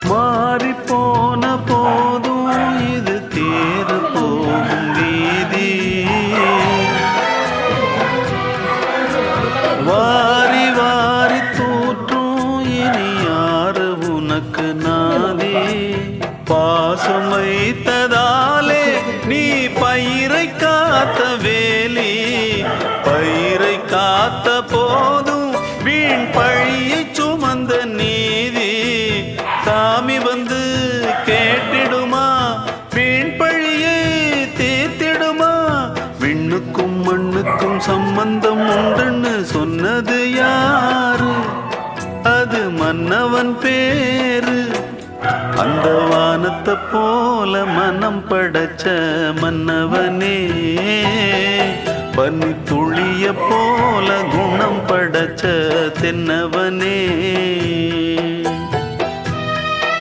மாறி போன போதும் இது தேர் போகும் வீதி. வாரி வாரி தூற்றும் இனி யாரு உனக்கு நாதி. பாசம் வைத்ததாலே நீ பயிரை காத்த வேலி. பயிரை காத்த போதும் வீண் பழியை சுமந்த நீதி. சாமி வந்து கேட்டிடுமா, வீண் பழியை தீர்த்திடுமா. விண்ணுக்கும் மண்ணுக்கும் சம்பந்தம் உண்டுன்னு சொன்னது யாரு? அது மன்னவன் பேரு. அந்த வானத்தை போல மனம் படைச்ச மன்னவனே, பனி துளிய போல குணம் படைச்ச தென்னவனே.